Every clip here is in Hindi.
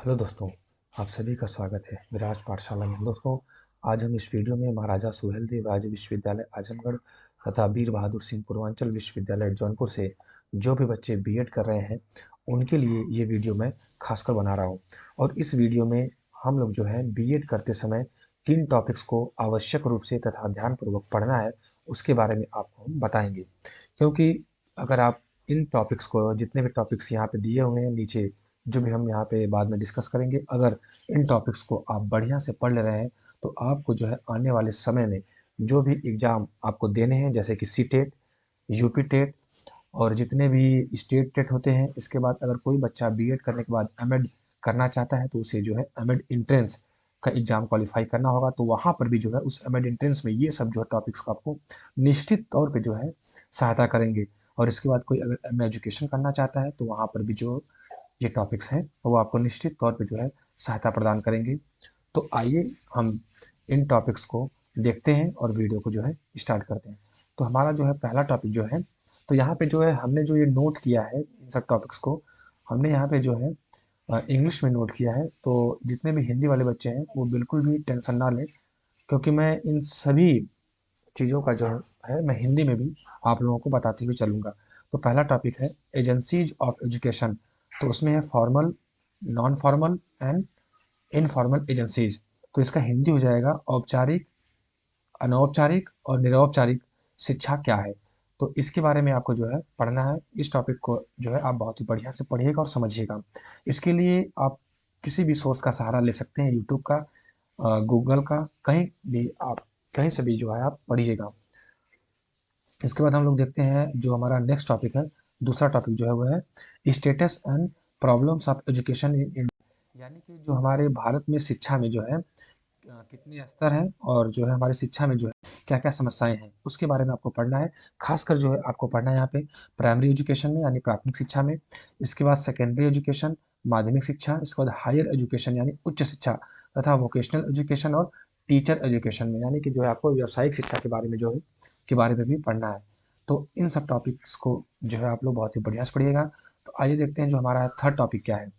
हेलो दोस्तों, आप सभी का स्वागत है विराज पाठशाला में। दोस्तों, आज हम इस वीडियो में महाराजा सुहेलदेव राज्य विश्वविद्यालय आजमगढ़ तथा वीर बहादुर सिंह पूर्वांचल विश्वविद्यालय जौनपुर से जो भी बच्चे बीएड कर रहे हैं उनके लिए ये वीडियो मैं खासकर बना रहा हूँ। और इस वीडियो में हम लोग जो है बीएड करते समय किन टॉपिक्स को आवश्यक रूप से तथा ध्यानपूर्वक पढ़ना है उसके बारे में आपको हम बताएंगे। क्योंकि अगर आप इन टॉपिक्स को, जितने भी टॉपिक्स यहाँ पे दिए हुए हैं नीचे, जो भी हम यहाँ पे बाद में डिस्कस करेंगे, अगर इन टॉपिक्स को आप बढ़िया से पढ़ ले रहे हैं तो आपको जो है आने वाले समय में जो भी एग्ज़ाम आपको देने हैं, जैसे कि सी टेट, यूपी टेट और जितने भी स्टेट टेट होते हैं, इसके बाद अगर कोई बच्चा बीएड करने के बाद एमएड करना चाहता है तो उसे जो है एमएड इंट्रेंस का एग्ज़ाम क्वालिफाई करना होगा। तो वहाँ पर भी जो है उस एमएड इंट्रेंस में ये सब जो है टॉपिक्स को आपको निश्चित तौर पे जो है सहायता करेंगे। और इसके बाद कोई अगर एम एजुकेशन करना चाहता है तो वहाँ पर भी जो ये टॉपिक्स हैं वो आपको निश्चित तौर पे जो है सहायता प्रदान करेंगे। तो आइए हम इन टॉपिक्स को देखते हैं और वीडियो को जो है स्टार्ट करते हैं। तो हमारा जो है पहला टॉपिक जो है, तो यहाँ पे जो है हमने जो ये नोट किया है इन सब टॉपिक्स को, हमने यहाँ पे जो है इंग्लिश में नोट किया है। तो जितने भी हिंदी वाले बच्चे हैं वो बिल्कुल भी टेंशन ना लें, क्योंकि मैं इन सभी चीज़ों का जो है मैं हिंदी में भी आप लोगों को बताते हुए चलूँगा। तो पहला टॉपिक है एजेंसीज ऑफ एजुकेशन। तो उसमें है formal, non formal and informal agencies. तो इसका हिंदी हो जाएगा औपचारिक, अनौपचारिक और निरौपचारिक शिक्षा क्या है। तो इसके बारे में आपको जो है पढ़ना है। इस टॉपिक को जो है आप बहुत ही बढ़िया से पढ़िएगा और समझिएगा। इसके लिए आप किसी भी सोर्स का सहारा ले सकते हैं, यूट्यूब का, गूगल का, कहीं भी आप, कहीं से भी जो है आप पढ़िएगा। इसके बाद हम लोग देखते हैं जो हमारा नेक्स्ट टॉपिक है, दूसरा टॉपिक जो है वो है status and problems of education in India. यानी कि जो हमारे भारत में शिक्षा में जो है कितने स्तर हैं और जो है हमारी शिक्षा में जो है क्या क्या समस्याएं हैं उसके बारे में आपको पढ़ना है। खासकर जो है आपको पढ़ना है यहाँ पे प्राइमरी एजुकेशन में यानी प्राथमिक शिक्षा में, इसके बाद सेकेंडरी एजुकेशन माध्यमिक शिक्षा, इसके बाद हायर एजुकेशन यानी उच्च शिक्षा तथा वोकेशनल एजुकेशन और टीचर एजुकेशन में, यानी कि जो है आपको व्यावसायिक शिक्षा के बारे में जो है के बारे में भी पढ़ना है। तो इन सब टॉपिक्स को जो है आप लोग बहुत ही बढ़िया से पढ़िएगा। तो आइए देखते हैं जो हमारा थर्ड टॉपिक क्या है।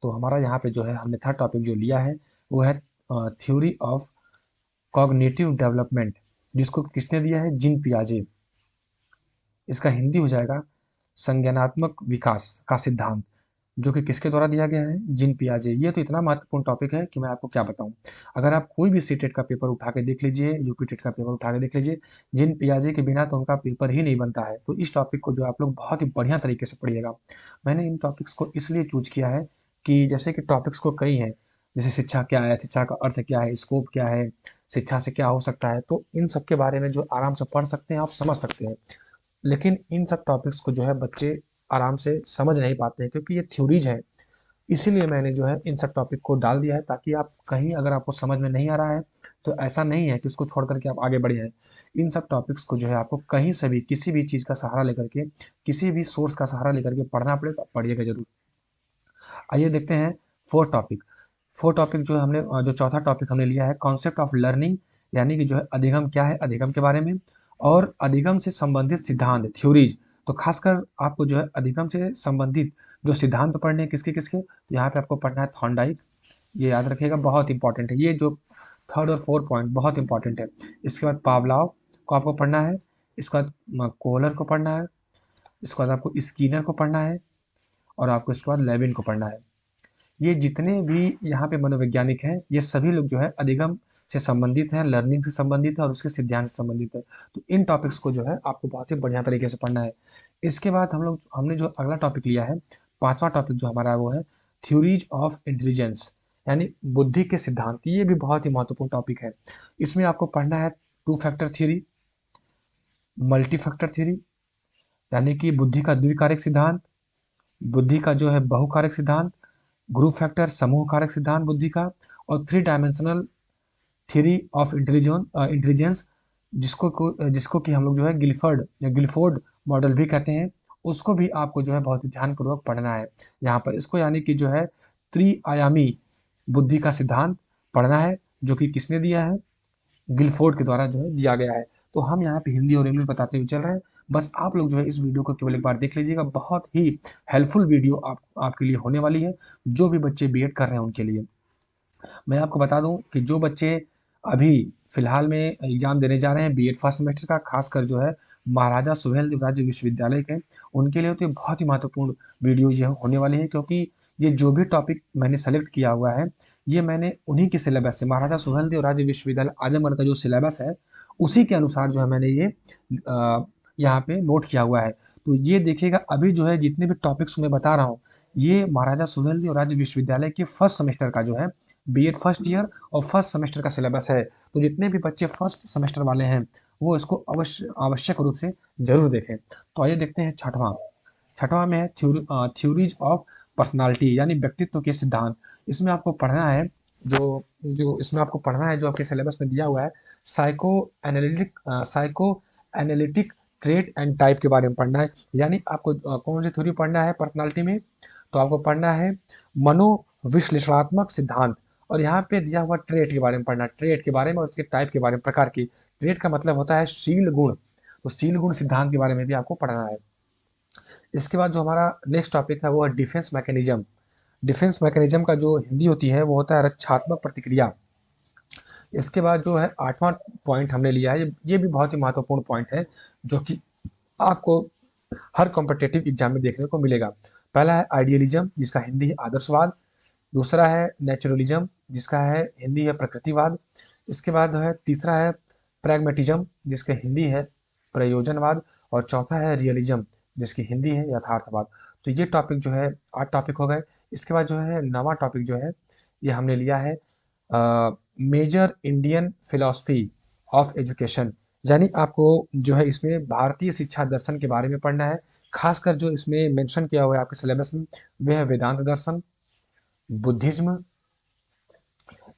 तो हमारा यहाँ पे जो है हमने थर्ड टॉपिक जो लिया है वो है थ्योरी ऑफ कॉग्निटिव डेवलपमेंट, जिसको किसने दिया है, जीन पियाजे। इसका हिंदी हो जाएगा संज्ञानात्मक विकास का सिद्धांत, जो कि किसके द्वारा दिया गया है, जीन पियाजे। ये तो इतना महत्वपूर्ण टॉपिक है कि मैं आपको क्या बताऊं। अगर आप कोई भी सी टेट का पेपर उठा के देख लीजिए, यूपी टेट का पेपर उठा के देख लीजिए, जीन पियाजे के बिना तो उनका पेपर ही नहीं बनता है। तो इस टॉपिक को जो आप लोग बहुत ही बढ़िया तरीके से पढ़िएगा। मैंने इन टॉपिक्स को इसलिए चूज किया है कि जैसे कि टॉपिक्स को कई हैं, जैसे शिक्षा क्या है, शिक्षा का अर्थ क्या है, स्कोप क्या है, शिक्षा से क्या हो सकता है, तो इन सब के बारे में जो आराम से पढ़ सकते हैं, आप समझ सकते हैं। लेकिन इन सब टॉपिक्स को जो है बच्चे आराम से समझ नहीं पाते हैं, क्योंकि ये थ्योरीज है। इसीलिए मैंने जो है इन सब टॉपिक को डाल दिया है, ताकि आप कहीं अगर आपको समझ में नहीं आ रहा है तो ऐसा नहीं है कि उसको छोड़ करके आप आगे बढ़े हैं। इन सब टॉपिक्स को जो है आपको कहीं से भी किसी भी चीज़ का सहारा लेकर के, किसी भी सोर्स का सहारा लेकर के पढ़ना पड़ेगा, पढ़िएगा जरूर। आइए देखते हैं फोर्थ टॉपिक। फोर्थ टॉपिक जो हमने जो चौथा टॉपिक हमने लिया है कॉन्सेप्ट ऑफ लर्निंग, यानी कि जो है अधिगम क्या है, अधिगम के बारे में और अधिगम से संबंधित सिद्धांत, थ्योरीज। तो खासकर आपको जो है अधिगम से संबंधित जो सिद्धांत पढ़ने हैं किसके किसके, तो यहाँ पे आपको पढ़ना है थॉर्नडाइक। ये याद रखिएगा, बहुत इंपॉर्टेंट है। ये जो थर्ड और फोर्थ पॉइंट बहुत इंपॉर्टेंट है। इसके बाद पावलाव को आपको पढ़ना है, इसके बाद कोहलर को पढ़ना है, इसके बाद आपको स्कीनर को पढ़ना है और आपको इसके बाद लेविन को पढ़ना है। ये जितने भी यहाँ पे मनोवैज्ञानिक हैं ये सभी लोग जो है अधिगम से संबंधित हैं, लर्निंग से संबंधित है और उसके सिद्धांत से संबंधित है। तो इन टॉपिक्स को जो है आपको बहुत ही बढ़िया तरीके से पढ़ना है। इसके बाद हमने जो अगला टॉपिक लिया है, पांचवा टॉपिक जो हमारा वो है थ्योरीज ऑफ इंटेलिजेंस, यानी बुद्धि के सिद्धांत। ये भी बहुत ही महत्वपूर्ण टॉपिक है। इसमें आपको पढ़ना है two factor theory, multi factor theory, यानी कि बुद्धि का द्विकारक सिद्धांत, बुद्धि का जो है बहुकारक सिद्धांत, ग्रुप फैक्टर समूह कारक सिद्धांत बुद्धि का, और three dimensional theory of intelligence, जिसको कि हम लोग जो है गिलफर्ड या गिलफोर्ड मॉडल भी कहते हैं, उसको भी आपको जो है बहुत ही ध्यानपूर्वक पढ़ना है यहाँ पर। इसको यानी कि जो है त्रिआयामी बुद्धि का सिद्धांत पढ़ना है, जो कि किसने दिया है, गिलफोर्ड के द्वारा जो है दिया गया है। तो हम यहाँ पे हिंदी और इंग्लिश बताते हुए चल रहे हैं, बस आप लोग जो है इस वीडियो को केवल एक बार देख लीजिएगा, बहुत ही हेल्पफुल वीडियो आपके लिए होने वाली है, जो भी बच्चे बीएड कर रहे हैं उनके लिए। मैं आपको बता दूं कि जो बच्चे अभी फिलहाल में एग्जाम देने जा रहे हैं बीएड फर्स्ट सेमेस्टर का, खासकर जो है महाराजा सुहेलदेव राज्य विश्वविद्यालय के, उनके लिए तो ये बहुत ही महत्वपूर्ण वीडियो ये होने वाली है, क्योंकि ये जो भी टॉपिक मैंने सेलेक्ट किया हुआ है ये मैंने उन्हीं के सिलेबस से, महाराजा सुहेलदेव राज्य विश्वविद्यालय आजमगढ़ का जो सिलेबस है उसी के अनुसार जो है मैंने ये यहाँ पे नोट किया हुआ है। तो ये देखिएगा, अभी जो है जितने भी टॉपिक्स मैं बता रहा हूँ ये महाराजा सुहेलदेव राज्य विश्वविद्यालय के फर्स्ट सेमेस्टर का जो है बीएड फर्स्ट ईयर और फर्स्ट सेमेस्टर का सिलेबस है। तो जितने भी बच्चे फर्स्ट सेमेस्टर वाले हैं वो इसको आवश्यक रूप से जरूर देखें। तो आइए देखते हैं छठवां में है थ्योरीज ऑफ पर्सनालिटी, यानी व्यक्तित्व के सिद्धांत। इसमें आपको पढ़ना है इसमें आपको पढ़ना है जो आपके सिलेबस में दिया हुआ है, psycho analytic trait and type के बारे में पढ़ना है। यानी आपको कौन सी थ्योरी पढ़ना है पर्सनालिटी में, तो आपको पढ़ना है मनोविश्लेषणात्मक सिद्धांत। और यहाँ पे दिया हुआ ट्रेट के बारे में पढ़ना, ट्रेट के बारे में और उसके टाइप के बारे में, प्रकार की। ट्रेट का मतलब होता है शील गुण, तो शील गुण सिद्धांत के बारे में भी आपको पढ़ना है। इसके बाद जो हमारा नेक्स्ट टॉपिक है वो है डिफेंस मैकेनिज्म। डिफेंस मैकेनिज्म का जो हिंदी होती है वो होता है रक्षात्मक प्रतिक्रिया। इसके बाद जो है 8वां पॉइंट हमने लिया है, ये भी बहुत ही महत्वपूर्ण पॉइंट है जो कि आपको हर कॉम्पिटिटिव एग्जाम में देखने को मिलेगा। पहला है आइडियलिज्म, जिसका हिंदी है आदर्शवाद। दूसरा है नेचुरलिज्म, जिसका है हिंदी है प्रकृतिवाद। इसके बाद है तीसरा है प्रैग्मेटिज्म, जिसका हिंदी है प्रयोजनवाद। और चौथा है रियलिज्म, जिसकी हिंदी है यथार्थवाद। तो ये टॉपिक जो है 8 टॉपिक हो गए। इसके बाद जो है 9वां टॉपिक जो है ये हमने लिया है major Indian philosophy of education, यानी आपको जो है इसमें भारतीय शिक्षा दर्शन के बारे में पढ़ना है। खासकर जो इसमें मेंशन किया हुआ है आपके सिलेबस में वह है वेदांत दर्शन, बुद्धिज्म,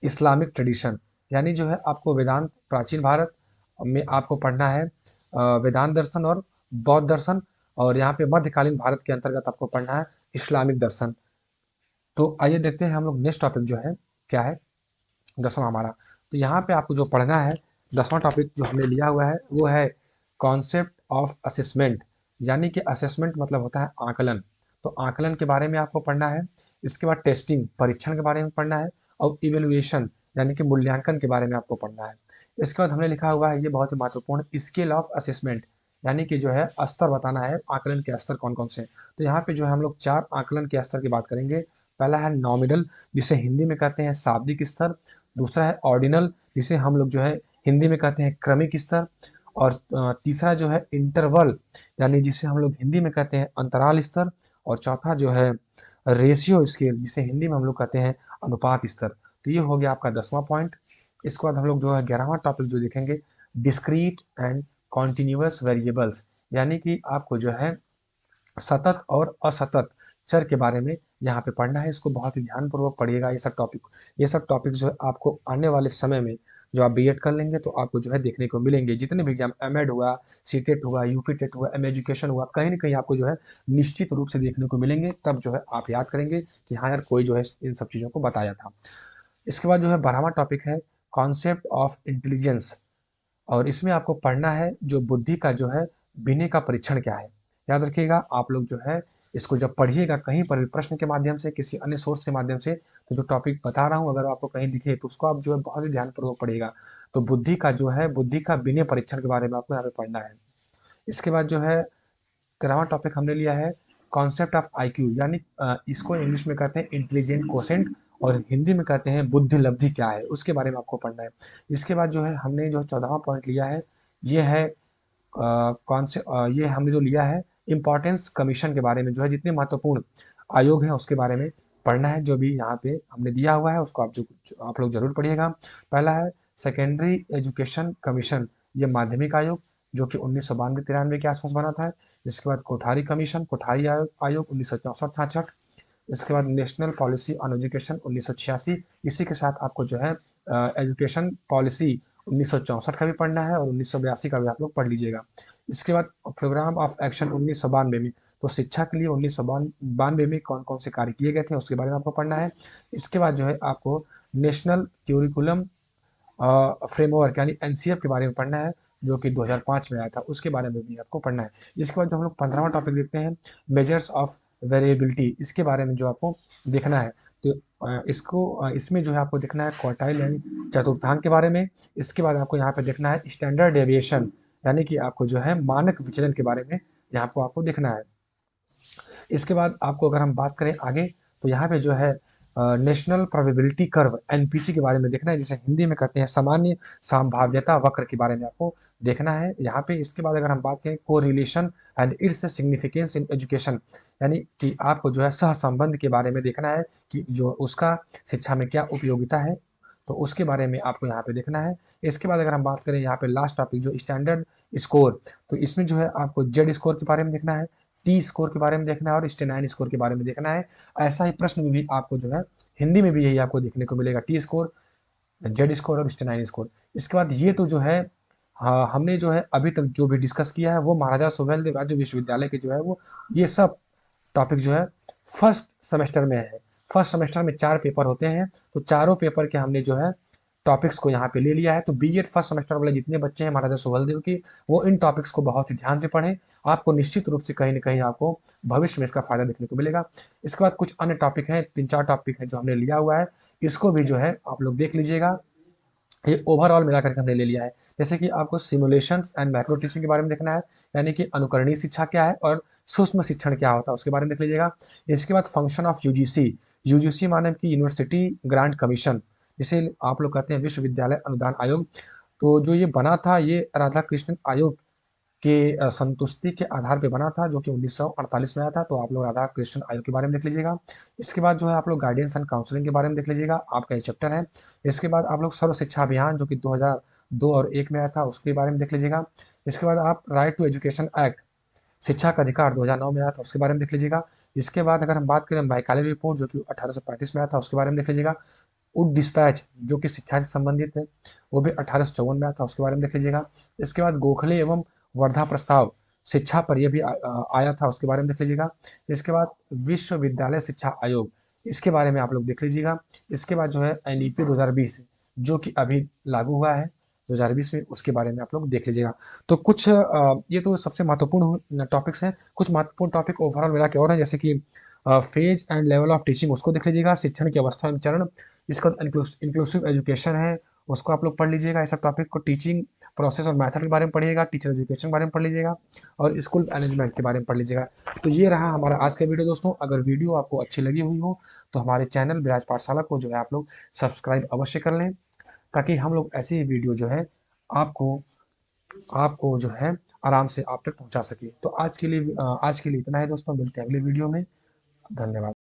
इस्लामिक ट्रेडिशन। यानी जो है आपको वेदांत प्राचीन भारत में आपको पढ़ना है वेदांत दर्शन और बौद्ध दर्शन, और यहाँ पे मध्यकालीन भारत के अंतर्गत आपको पढ़ना है इस्लामिक दर्शन। तो आइए देखते हैं हम लोग नेक्स्ट टॉपिक जो है क्या है, 10वां हमारा। तो यहाँ पे आपको जो पढ़ना है 10वां टॉपिक जो हमने लिया हुआ है वो है कॉन्सेप्ट ऑफ असेसमेंट, यानी कि असेसमेंट मतलब होता है आकलन। तो आकलन के बारे में आपको पढ़ना है। इसके बाद टेस्टिंग, परीक्षण के बारे में पढ़ना है। और इवेल्युएशन यानी कि मूल्यांकन के बारे में आपको पढ़ना है। इसके बाद हमने लिखा हुआ है ये बहुत ही महत्वपूर्ण स्केल ऑफ असेसमेंट, यानी कि जो है स्तर बताना है, आकलन के स्तर कौन कौन से। तो यहाँ पे जो है हम लोग 4 आकलन के स्तर की बात करेंगे। पहला है नॉमिनल, जिसे हिंदी में कहते हैं शाब्दिक स्तर। दूसरा है ऑर्डिनल, जिसे हम लोग जो है हिंदी में कहते हैं क्रमिक स्तर। और तीसरा जो है इंटरवल, यानी जिसे हम लोग हिंदी में कहते हैं अंतराल स्तर। और चौथा जो है रेशियो स्केल, जिसे हिंदी में हम लोग कहते हैं अनुपात स्तर। तो ये हो गया आपका 10वां पॉइंट। इसके बाद हम लोग जो है 11वां टॉपिक जो देखेंगे डिस्क्रीट एंड कॉन्टिन्यूअस वेरिएबल्स, यानी कि आपको जो है सतत और असतत चर के बारे में यहाँ पे पढ़ना है। इसको बहुत ही ध्यानपूर्वक पढ़िएगा। ये सब टॉपिक जो है आपको आने वाले समय में जो आप बीएड कर लेंगे तो आपको जो है देखने को मिलेंगे। जितने भी एग्जाम एमएड हुआ, सीटेट हुआ, यूपी टेट हुआ, एम एजुकेशन हुआ, कहीं ना कहीं आपको जो है निश्चित रूप से देखने को मिलेंगे। तब जो है आप याद करेंगे कि हाँ यार कोई जो है इन सब चीज़ों को बताया था। इसके बाद जो है 12वां टॉपिक है कॉन्सेप्ट ऑफ इंटेलिजेंस, और इसमें आपको पढ़ना है जो बुद्धि का जो है विनय का परीक्षण क्या है। याद रखिएगा आप लोग जो है इसको जब पढ़िएगा कहीं पर भी प्रश्न के माध्यम से, किसी अन्य सोर्स के माध्यम से, तो जो टॉपिक बता रहा हूँ अगर आपको कहीं दिखे तो उसको आप जो है बहुत ही ध्यानपूर्वक पढ़िएगा। तो बुद्धि का जो है बुद्धि का विनय परीक्षण के बारे में आपको यहाँ पे पढ़ना है। इसके बाद जो है 13वां टॉपिक हमने लिया है कॉन्सेप्ट ऑफ आईक्यू, यानी इसको इंग्लिश में कहते हैं इंटेलिजेंट कोसेंट, और हिंदी में कहते हैं बुद्धि लब्धि क्या है, उसके बारे में आपको पढ़ना है। इसके बाद जो है हमने जो 14वां पॉइंट लिया है ये है ये हमने जो लिया है इम्पोर्टेंस कमीशन के बारे में, जो है जितने महत्वपूर्ण आयोग हैं उसके बारे में पढ़ना है। जो भी यहाँ पे हमने दिया हुआ है उसको आप लोग जरूर पढ़िएगा। पहला है सेकेंडरी एजुकेशन कमीशन, ये माध्यमिक आयोग जो कि 1992-93 के आसपास बना था। इसके बाद कोठारी कमीशन, कोठारी आयोग 1964-66। इसके बाद नेशनल पॉलिसी ऑन एजुकेशन 1986। इसी के साथ आपको जो है एजुकेशन पॉलिसी 1964 का भी पढ़ना है और 1982 का भी आप लोग पढ़ लीजिएगा। इसके बाद प्रोग्राम ऑफ एक्शन 1992 में, तो शिक्षा के लिए 1992 में कौन कौन से कार्य किए गए थे उसके बारे में आपको पढ़ना है। इसके बाद जो है आपको नेशनल क्यूरिकुलम फ्रेमवर्क यानी एनसीएफ के बारे में पढ़ना है, जो कि 2005 में आया था, उसके बारे में भी आपको पढ़ना है। इसके बाद जो हम लोग 15वां टॉपिक देखते हैं, मेजर्स ऑफ वेरिएबिलिटी, इसके बारे में जो आपको देखना है। तो इसमें जो है आपको देखना है क्वार्टाइल यानी चतुर्थांक के बारे में। इसके बाद आपको यहाँ पे देखना है स्टैंडर्ड डेविएशन, यानी कि आपको जो है मानक विचलन के बारे में यहाँ को आपको देखना है। इसके बाद आपको अगर हम बात करें आगे, तो यहाँ पे जो है नेशनल प्रोबेबिलिटी कर्व एनपीसी के बारे में देखना है, जिसे हिंदी में कहते हैं सामान्य संभाव्यता वक्र के बारे में आपको देखना है यहाँ पे। इसके बाद अगर हम बात करें correlation and its significance in education, यानी कि आपको जो है सहसंबंध के बारे में देखना है कि जो उसका शिक्षा में क्या उपयोगिता है, तो उसके बारे में आपको यहाँ पे देखना है। इसके बाद अगर हम बात करें यहाँ पे लास्ट टॉपिक जो स्टैंडर्ड स्कोर, तो इसमें जो है आपको जेड स्कोर के बारे में देखना है, टी स्कोर के बारे में देखना है और स्टेनाइन स्कोर के बारे में देखना है। ऐसा ही प्रश्न में भी आपको जो है हिंदी में भी यही आपको देखने को मिलेगा, टी स्कोर, जेड स्कोर और स्टेनाइन स्कोर। इसके बाद ये तो जो है हाँ, हमने जो है अभी तक जो भी डिस्कस किया है वो महाराजा सुहेलदेव राज्य विश्वविद्यालय के जो है वो ये सब टॉपिक जो है फर्स्ट सेमेस्टर में है। फर्स्ट सेमेस्टर में 4 पेपर होते हैं, तो चारों पेपर के हमने जो है टॉपिक्स को यहाँ पे ले लिया है। तो बीएड फर्स्ट सेमेस्टर वाले जितने बच्चे हैं महाराजा सुहेलदेव की, वो इन टॉपिक्स को बहुत ही ध्यान से पढ़ें। आपको निश्चित रूप से कहीं ना कहीं आपको भविष्य में इसका फायदा देखने को मिलेगा। इसके बाद कुछ अन्य टॉपिक हैं, 3-4 टॉपिक है जो हमने लिया हुआ है, इसको भी जो है आप लोग देख लीजिएगा। ये ओवरऑल मिला करके हमने ले लिया है। जैसे कि आपको सिमुलेशन एंड माइक्रो टीचिंग के बारे में देखना है, यानी कि अनुकरणीय शिक्षा क्या है और सूक्ष्म शिक्षण क्या होता है, उसके बारे में देख लीजिएगा। इसके बाद फंक्शन ऑफ यूजीसी, यूजीसी माने कि यूनिवर्सिटी ग्रांट कमीशन, जिसे आप लोग कहते हैं विश्वविद्यालय अनुदान आयोग। तो जो ये बना था, ये राधा कृष्णन आयोग के संतुष्टि के आधार पे बना था, जो कि 1948 में आया था। तो आप लोग राधा कृष्ण आयोग के बारे में देख लीजिएगा। इसके बाद जो है आप लोग गाइडेंस एंड काउंसलिंग के बारे में देख लीजिएगा, आपका ये चैप्टर है। इसके बाद आप लोग सर्व शिक्षा अभियान जो कि 2002 और 1 में आया था, उसके बारे में देख लीजिएगा। इसके बाद आप राइट टू एजुकेशन एक्ट, शिक्षा का अधिकार 2009 में आया था, उसके बारे में देख लीजिएगा। इसके बाद अगर हम बात करें बाइकाली रिपोर्ट जो कि 1835 में आया था, उसके बारे में देख लीजिएगा। उड डिस्पैच जो कि शिक्षा से संबंधित है, वो भी 1854 में आया था, उसके बारे में देख लीजिएगा। इसके बाद गोखले एवं वर्धा प्रस्ताव शिक्षा पर यह भी आया था, उसके बारे में देख लीजिएगा। इसके बाद विश्वविद्यालय शिक्षा आयोग, इसके बारे में आप लोग देख लीजिएगा। इसके बाद जो है एनईपी 2020 जो कि अभी लागू हुआ है 2020 में, उसके बारे में आप लोग देख लीजिएगा। तो कुछ ये तो सबसे महत्वपूर्ण टॉपिक्स हैं। कुछ महत्वपूर्ण टॉपिक ओवरऑल मिला के और है, जैसे कि phase and level of teaching, उसको देख लीजिएगा। शिक्षण की अवस्था एवं चरण, इसका इंक्लूसिव एजुकेशन है, उसको आप लोग पढ़ लीजिएगा। इस सब टॉपिक को टीचिंग प्रोसेस और मेथड के बारे में पढ़िएगा, टीचर एजुकेशन के बारे में पढ़ लीजिएगा और स्कूल मैनेजमेंट के बारे में पढ़ लीजिएगा। तो ये रहा हमारा आज का वीडियो दोस्तों। अगर वीडियो आपको अच्छी लगी हुई हो तो हमारे चैनल विराज पाठशाला को जो है आप लोग सब्सक्राइब अवश्य कर लें, ताकि हम लोग ऐसी ही वीडियो जो है आपको आपको जो है आराम से आप तक पहुंचा सके। तो आज के लिए इतना है दोस्तों, मिलते हैं अगले वीडियो में। धन्यवाद।